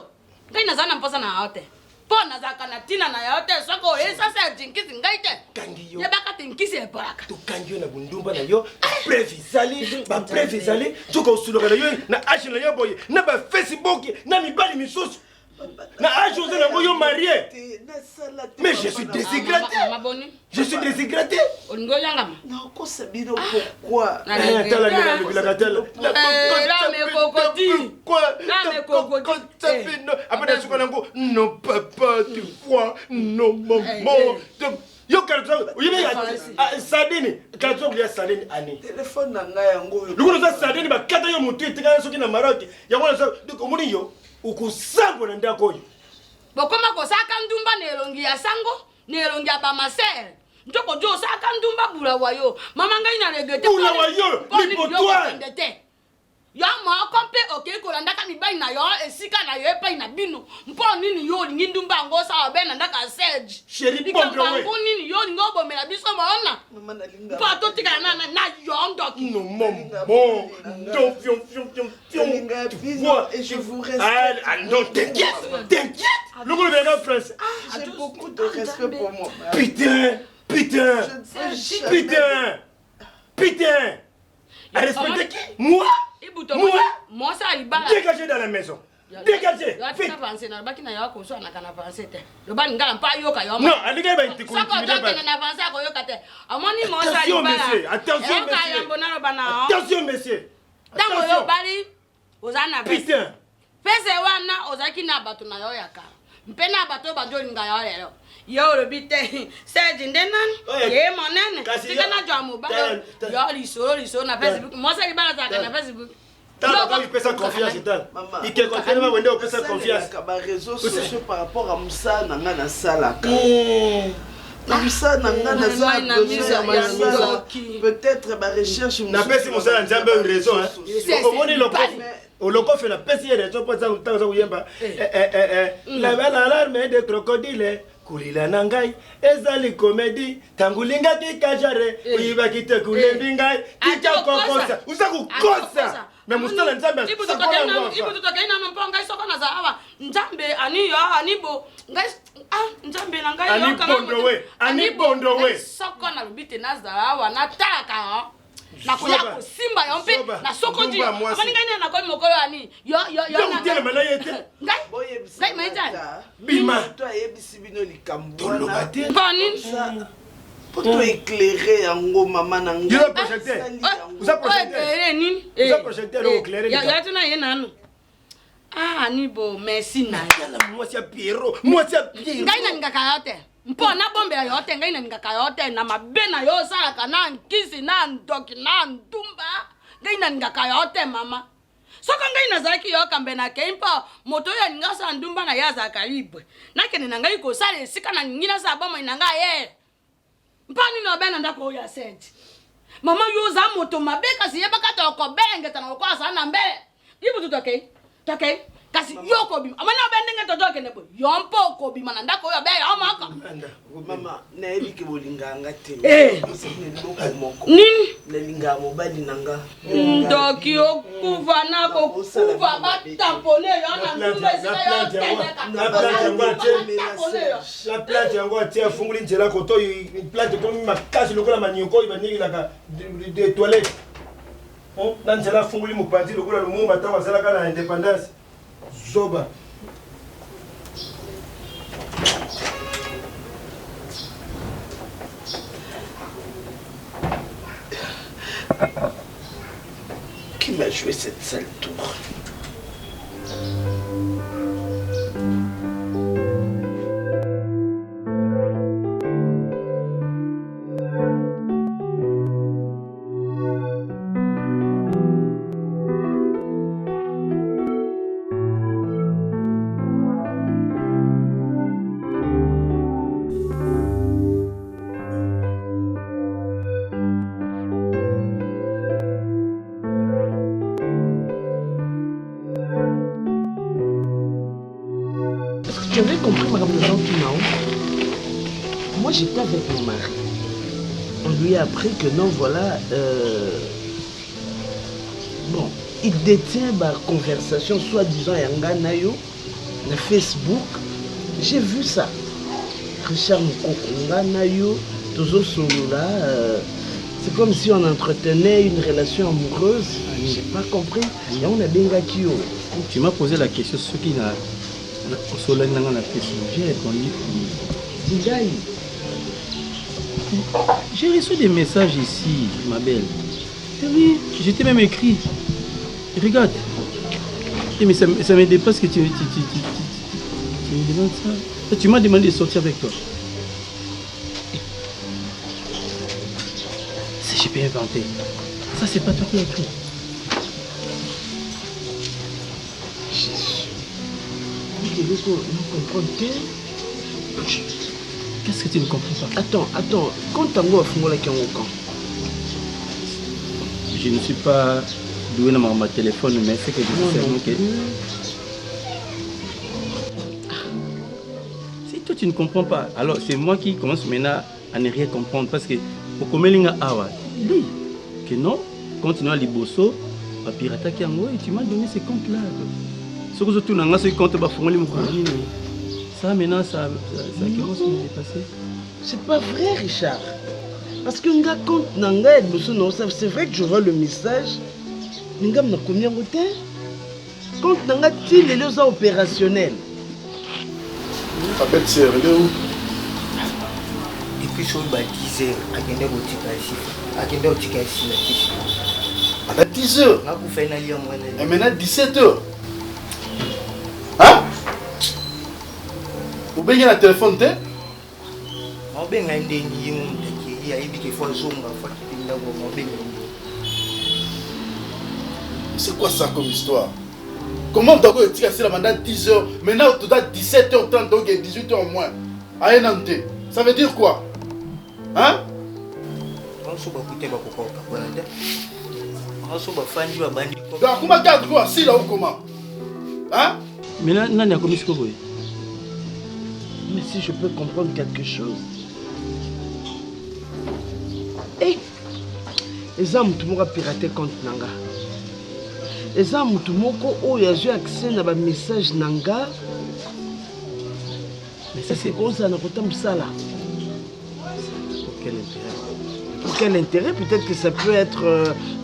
ngai nazala na mposa na aote mpo nazalaka na ntina na yo te soki oyesasa ya jinkisi ngai te yebaka te nkisi eparaka tokangi yo na bundumba na yo bapreve ezali nzoka osuluka na yo na age na yo boye na bafacebook na mibali misusu na age oza nango yo marie mais je suis déshydraté olingi oyangama nakosa bino pourquoi apena suka nango non papa tu vois non maman yo sadini kalso kulia sadini ani telefone na ngai yango lukuno za sadini bakata yo mutu etikana soki na maroki yango na omoni yo ukusango na ndako oyo bokoma kosaka ndumba na elongi ya sango na elongi ya bamasere njoko jo osaka ndumba bulawa yo mama ngai na regrete bulawa yo lipotoile yo moko mpe okei kolandaka mibali na yo esika na yo epai na bino mpo nini yo olingi ndumba yango osala be na ndaka serge likambo yango nini yo olingi obomela biso baona mpo atotikala na yo ndoki non, t'inquiète le gros de France j'ai beaucoup de respect pour moi putain à respecter qui moi ça il bala dégagez dans la maison dégagez non allez ba intiko attention monsieur putain pese wana ozaki na bato na yo yaka mpe na bato bajolinga yo lelo yo olobi te Serge nde nani ye monene tika na jwa mobala yo lisolo na Facebook mosa libala zaka na Facebook il peut sa confiance dans il que continuellement wende on peut sa confiance ba réseaux sociaux par rapport à Moussa nanga na salaka Moussa nanga na salaka peut-être ba recherche na pesi Moussa nzambe raison hein omoni Oloko fait la pesi raison pour ça utanza uyemba la belle alarme de crocodile kulila nangai ezali comédie tangulinga kikajare uyiba kite kulembi kitakokosa usakukosa mais Moussa nzambe ibu tutakaina mponga isoko na zawa nzambe aniyo anibo ngai nzambe na ngai yo ani bondowe soko na lubite na zawa na taka na kuya kusimba yo mpe na soko di amani ngai na kwa mokolo ani yo na ngai ngai maita bima to ayebisi bino likambo na bani poto éclairer yango mama na ngai yo projecteur usa projecteur nini usa projecteur au éclairer ya tuna yena nanu ni bo merci na la moitié Pierrot ngai na ngaka yote mpo na bombe ya yote ngai na ngaka yote na mabe na yo salaka na nkisi na ndoki na ndumba ngai na ngaka yote mama soka ngai nazalaki yo kambe na kempo moto ya ngasa ndumba na yaza kalibre nakene na ngai ko sala esika na ngina sa bomo na ngai ye mpani no bena ndako ya Serge mama yo za moto mabe kasi yebaka to ko bengeta na ko asa na mbe ibu tutoke kasi yoko bima amana obendenge to doke nebo yompo ko bima na ndako yo be amaka mama na elike bolinganga te nini nelinga mobali nanga ndoki okuva na ko kuva batapone yo na la plante yango atia funguli nzela koto plante comme makasi lokola manioko ibanyiki la de toilette na nzela funguli mopanzi lokola lumumba tango azalaka na indépendance zoba qui m'a joué cette sale tour? Tu avais compris, Madame Lejean. Moi, j'étais avec mon mari. On lui a appris que non, voilà. Bon, il détient ma conversation, soi-disant, Yanga Nayo, na Facebook. J'ai vu ça. Richard Mukoko, c'est comme si on entretenait une relation amoureuse. J'ai pas compris. Et on a bien gâté. Tu m'as posé la question ce qui n'a j'ai répondu. J'ai reçu des messages ici, ma belle. Oui, je t'ai même écrit. Regarde. Mais ça me dépasse que tu me demandes ça. Tu m'as demandé de sortir avec toi. Si je peux inventer. Ça, c'est pas toi qui as écrit. Qu'est-ce que tu ne comprends pas? Attends. Quand tu as je ne suis pas doué dans mon téléphone, mais c'est que je sais seulement que... Si toi tu ne comprends pas, alors c'est moi qui commence maintenant à ne rien comprendre. Parce que pour Komelinga Awa, dis que non, continue à Liboso, à Pirata Kiango, et tu m'as donné ces comptes-là. Ce que tu as ce compte, ça maintenant, ça commence à me dépasser. C'est pas vrai, Richard. Parce que nga compte nanga c'est vrai que je vois le message. Nga m'a combien de temps? Compte nanga il est là opérationnel. Ta belle sœur, elle est où? Depuis son baptisé, agenda botika ici la tige. À 10h. Nga ku fait na lien moi na. Et maintenant 17h. Hein? Vous baignez la téléphone t'es? On benga ndeni yimu. C'est quoi ça comme histoire? Comment tu as tiré la mandat 10h, maintenant tu as 17h30, donc 18h au moins. Ça veut dire quoi? Hein? Donc comment garde quoi? Si là ou comment? Hein? Mais là, il y a commis ce que vous. Mais si je peux comprendre quelque chose. Hey, les hommes tout le monde piraté compte nanga. Les hommes tout le monde qui a eu accès à un message nanga. Mais ça c'est quoi ça n'a pas tant ça là? Pour quel intérêt? Pour quel intérêt? Peut-être que ça peut être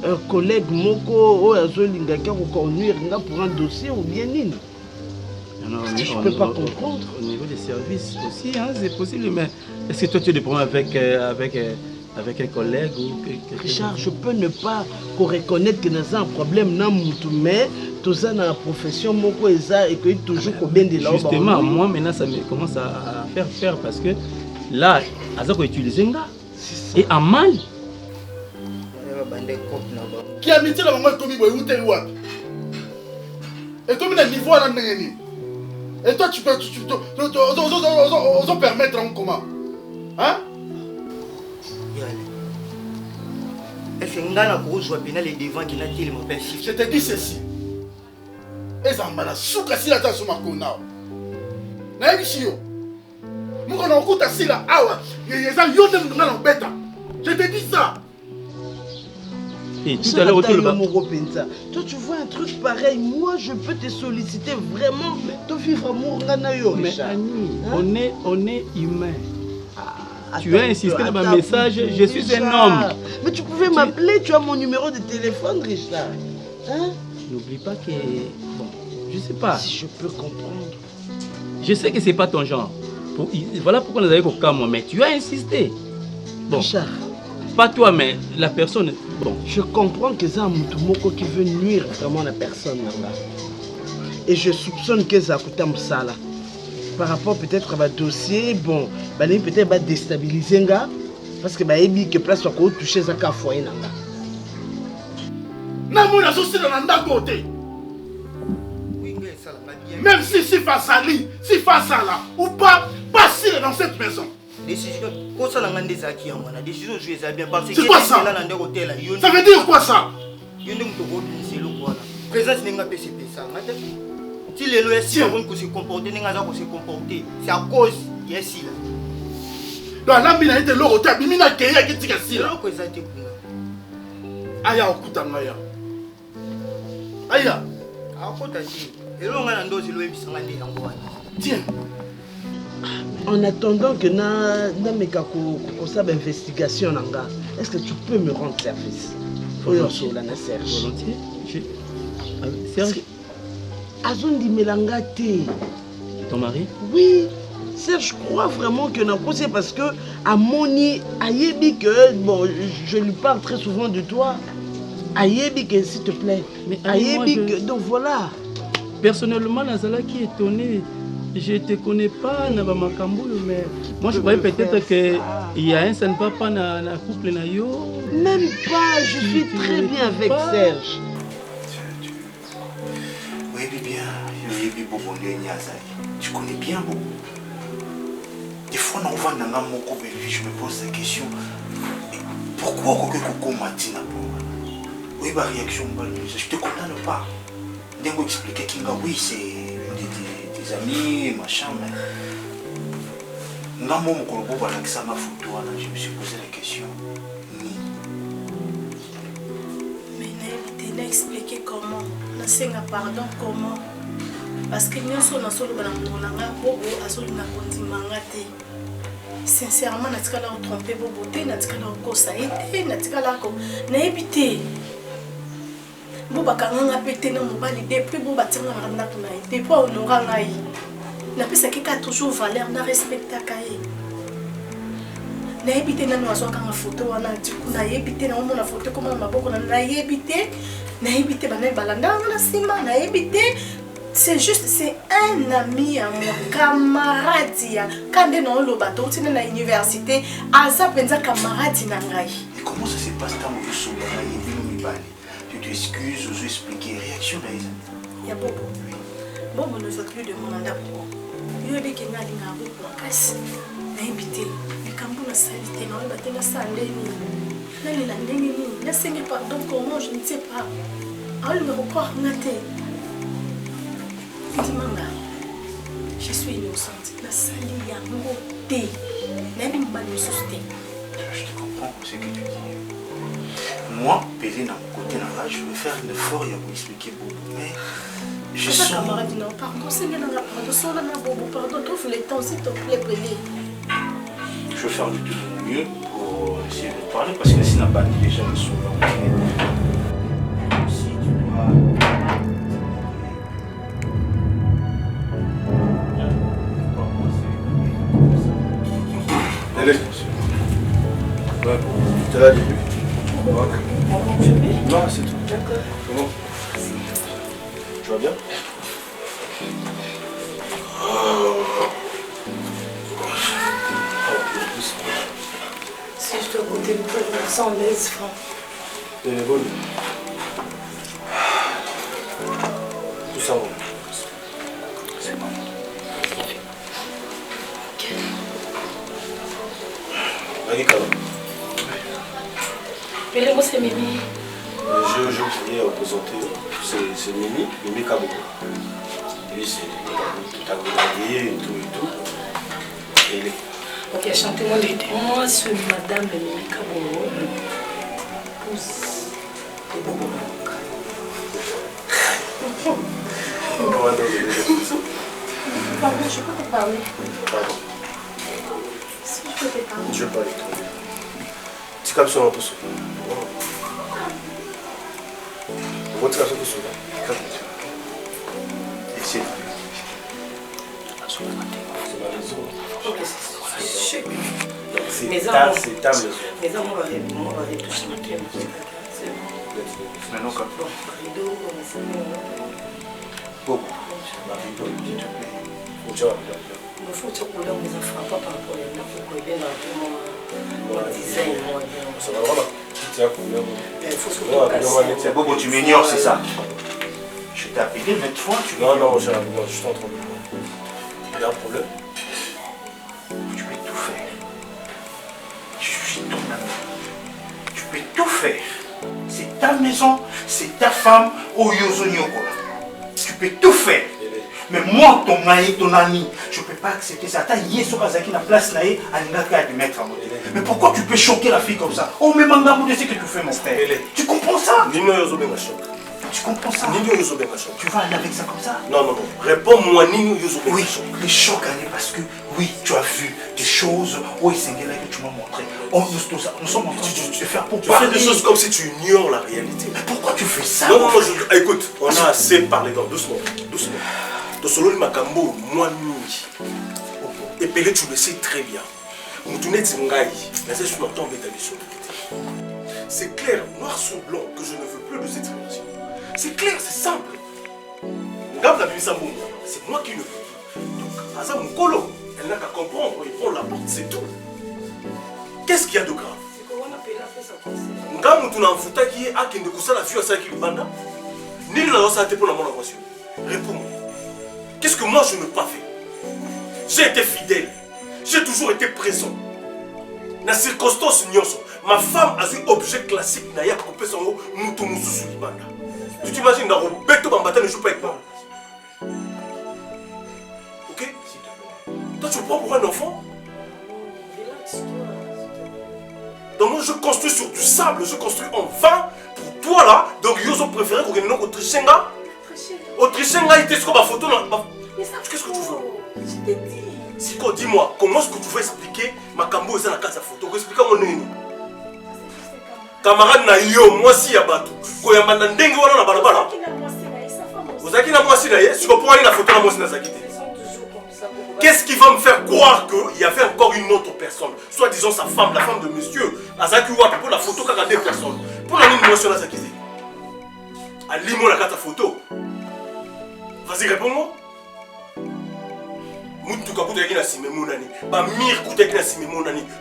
un collègue moko ou un lingaka qui conduire pour un dossier ou bien nini. Non, je ne peux pas comprendre. Au niveau des services aussi, hein, c'est possible, mais est-ce que toi tu as des problèmes avec un collègue ou quelque... Richard, je peux ne pas reconnaître que nous avons un problème dans mais tout ça dans la profession moko eza et que toujours combien de là. Justement, moi maintenant ça me commence à faire peur parce que là, Azako utilise nga et à mal. Qui a mis la maman comme il où t'es où? Et comme il a niveau à la. Et toi, tu peux permettre en comment? Hein? Je te dis ceci. Et ça m'a souka si la tasse sur ma cona. Je te dis ça. Et tout à l'heure, toi tu vois un truc pareil, moi je peux te solliciter vraiment de vivre amour. Mais Annie, on est humain. Tu as insisté dans mon message, je suis un homme. Mais tu pouvais m'appeler, tu as mon numéro de téléphone, Richard. Hein? N'oublie pas que... Bon, je sais pas. Si je peux comprendre. Je sais que c'est pas ton genre. Voilà pourquoi nous avons au cas moi, mais tu as insisté. Bon. Richard. Pas toi, mais la personne. Bon. Je comprends que c'est un moutoumoko qui veut nuire vraiment à la personne là. Et je soupçonne que ça coûte un ça là. Par rapport peut-être à un dossier, bon, peut-être va déstabiliser nga parce que que place soit toucher ça qu'à foyer nanga. Namuna souci dans la côté. Même si face à lui, si face à là, ou pas passer dans cette maison. C'est quoi ça? Ça veut dire quoi ça? Si les lois se comporter, c'est à cause de ici. Donc la mina était l'autre, mina qui est qui est là. Aya okuta ngaya. Aya. Akota si. Et l'on a un dos de l'ouest, tiens. En attendant que na meka ça investigation nanga, est-ce que tu peux me rendre service? Volontiers. Volontiers. Serge. Azondi Melanga te. Ton mari? Oui. Serge, je crois vraiment que c'est parce que à Moni, Ayebi que bon, je lui parle très souvent de toi. Ayebi que s'il te plaît. Mais Ayebi que donc voilà. Personnellement, Nazala qui est étonné. Je ne te connais pas, Nabamakambo, mais moi je croyais peut-être qu'il y a un seul papa dans le couple. Même pas, je vis très bien avec Serge. Oui, bien, tu connais bien beaucoup. Des fois, on va dans un mot, je me pose la question pourquoi on matina pour oui, ma réaction, je te condamne pas. D'un expliquer qu'il oui, c'est des amis, machin, mais. Non, mon corbeau, voilà que ça m'a foutu, je me suis posé la question. Mais tu n'as expliqué comment, n'a pardon comment. Parce que nous sommes dans le sincèrement, nous avons trompé Bobo, nous avons conseillé, nous avons évité. Boba kanga pété na mobali depuis boba tanga na kunaï depuis onora ngai na pesa kika toujours valeur na respecta kai na évité na noazo kanga photo wana tiku na évité na mona photo comme maboko na évité bana balanda na sima na évité c'est juste c'est un ami à moi camarade ya quand on lo bateau tina na université aza penza camarade na ngai. Et comment ça se passe quand vous sommes là et vous me tu t'excuses, je vais expliquer réaction à les amis. Il y a Bobo. Bobo ne veut plus de mon mandat pour il y a des qui n'ont pas de place. Invité. Mais quand vous la salité, non, il va te la saler. Là, il a l'ennemi. Là, c'est pardon comment, je ne sais pas. Ah, il me reprend naté. Dis-moi, je suis innocente. La salie, il y a un mot thé. Même pas de souci. Je te comprends ce que tu dis. Moi, Pélé, dans mon côté, je vais faire un effort et vous expliquer beaucoup. Mais je sens. Camarade, non, pardon, c'est bien, pardon, trouve le temps, s'il te plaît, Pélé. Je vais faire du tout mon mieux pour essayer de parler parce que sinon, pas déjà me souvent. Si tu dois. Allez. Ouais, tu t'es là, j'ai vu. Non, c'est tout. D'accord. Comment? Tu vas bien? Si je dois compter le peu, je me sens l'aise, franc. Elle est bonne. Tout ça, c'est bon. Ok. Allez, calme. Mais le mot c'est Mimi. Je voulais représenter, c'est Mimi Kabo. Lui, c'est tout agréé et tout. Et il est. Ok, chantez-moi les deux. Moi, c'est Madame Mimi Kabo. Pousse de Bobo. Pardon, je peux te parler. Pardon. Si je peux te parler. Je veux parler de toi. Tu capes sur un peu. Votre capsule de soudain. Essaye. C'est ma maison. Ok, c'est ta maison. Mais on va aller toucher ma tête. C'est bon. Maintenant, comme ça. Rideau, c'est bon. Beaucoup. Ma vie, s'il te plaît. Faut que tu vas. Il faut que tu aies mes enfants, pas par rapport à la pour aider mon design. Ça va vraiment. Il faut que c'est Bobo, tu m'ignores, c'est ça. Je t'ai appelé 20 fois, tu m'ignores. Non, je suis en train de. Il y a un problème. Tu peux tout faire. Je suis ton ami. Tu peux tout faire. C'est ta maison, c'est ta femme, Oyozonyoko. Tu peux tout faire. Mais moi, ton mari, ton ami, je ne peux pas accepter ça. Tu as hier sur Kazaki, la place là, à de mettre à monter. Mais pourquoi tu peux choquer la fille comme ça? Oh, mais maman, c'est ce que tu fais, mon frère. Tu comprends ça? Tu comprends ça? Tu vas aller avec ça comme ça? Non, non, non. Réponds-moi, Nino Yozo. Oui, les chocs, parce que oui, tu as vu des choses. Oui, c'est là que tu m'as montré. Nous sommes en train de faire pour parler. Tu fais des choses comme si tu ignores la réalité. Mais pourquoi tu fais ça? Non, non, non, écoute, on a assez parlé. Doucement, doucement. De solo Makambo, moi, Mingi. Et Pelé, tu le sais très bien. C'est clair, noir sur blanc, que je ne veux plus de cette relation. C'est clair, c'est simple. C'est moi qui ne veux plus. Donc, Asa Mukolo, elle n'a qu'à comprendre, il prend la porte, c'est tout. Qu'est-ce qu'il y a de grave? Réponds-moi. Qu'est-ce que moi je n'ai pas fait? J'ai été fidèle. J'ai toujours été présent. Dans les circonstances, ma femme a eu objet classique. Tu t'imagines, dans le béton, ne joue pas avec moi. Ok? Toi, tu me prends pour un enfant? Donc moi, je construis sur du sable, je construis en vain. Pour toi, là, donc, ils ont préféré qu'on ait Autrichien. Autrichien, il était sur ma photo. Qu'est-ce que tu veux? Je t'ai dit. Siko, dis-moi, comment est-ce que tu veux expliquer ma cambo est dans la case à photo? Explique-moi mon nom. Camarade na yo, moi si ya bato. Ko ya manda ndenge wana na balabala. Vous avez na moi si na ye, si ko pour aller na photo na moi si na zakité. Qu'est-ce qui va me faire croire qu'il y avait encore une autre personne, soit disant sa femme, la femme de monsieur, Azaki Wata pour la photo quand il y a deux personnes. Pour la ligne motion na zakité. À limo la carte photo. Vas-y, réponds-moi.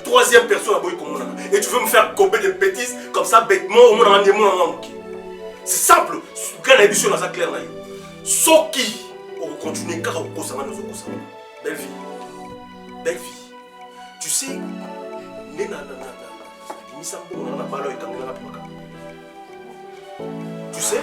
Troisième personne et tu veux me faire gober des bêtises comme ça bêtement au monde. C'est simple. Belle vie. Belle vie. Tu sais, tu sais,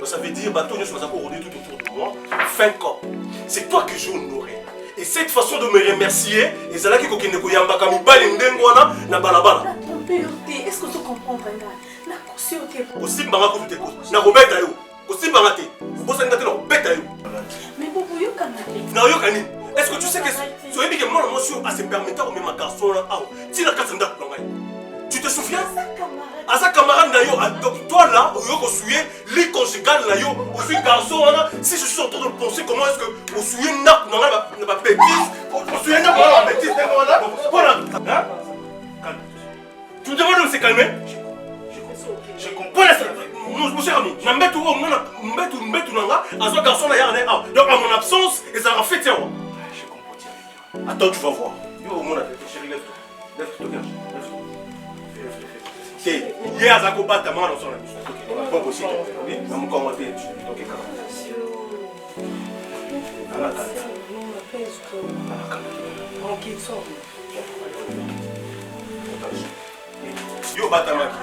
ça veut dire bateau ne soit pas tout autour de moi. Fin corps. C'est toi que j'ai honoré. Et cette façon de me remercier, et c'est là que tu yamba kami bali ndengwana na balabala. Est-ce que tu comprends vraiment? La caution aussi mbanga ko te ko. Na ko beta yo. Aussi mbanga te. Vous bossa ngate na ko beta yo. Mais bobo yo kanate. Na yo kani. Est-ce que tu sais que so yebi que moi monsieur a se permettre au même garçon là. Ti na katanda ko ngai. Tu te souviens? À sa camarade Nayo, donc toi là, au lieu qu'on suit, les conjugal Nayo, au suit garçon, si je suis en train de penser comment est-ce que au suit n'a pas bêtise, au suit n'a pas bêtise, voilà. Tu me demandes de se calmer? Je comprends. Mon cher ami, je vais tout nanga, à ce garçon là, donc à mon absence, et ça va faire tiens. Je comprends. Attends, tu vas voir. Yo, au monde a fait chérie, lève-toi. Lève-toi, lève-toi. Il y a un combat à moi dans son ami. Pas possible. Oui, je vais me commenter. Yo, Batamaki.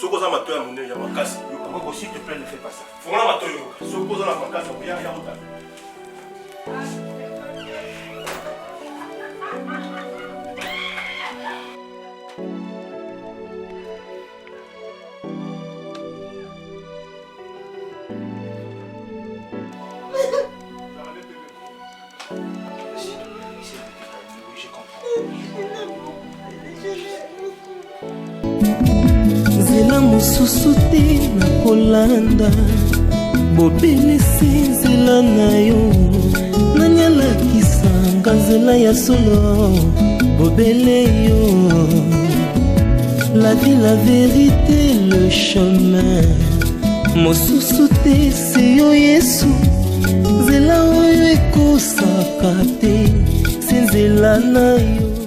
Ce que ça m'a tué à mon nez, il y a ma casse. Yo, s'il te plaît, ne fais pas ça. Faut que je m'attende. Ce que ça m'a casse, il y a un autre. nzela mosusu te na kolanda bobelisi nzela na yo nani alakisanga nzela ya solo bobele yo la vie la vérité le chemin mosusu te se yo yesu nzela oyo ekosaka te se nzela na yo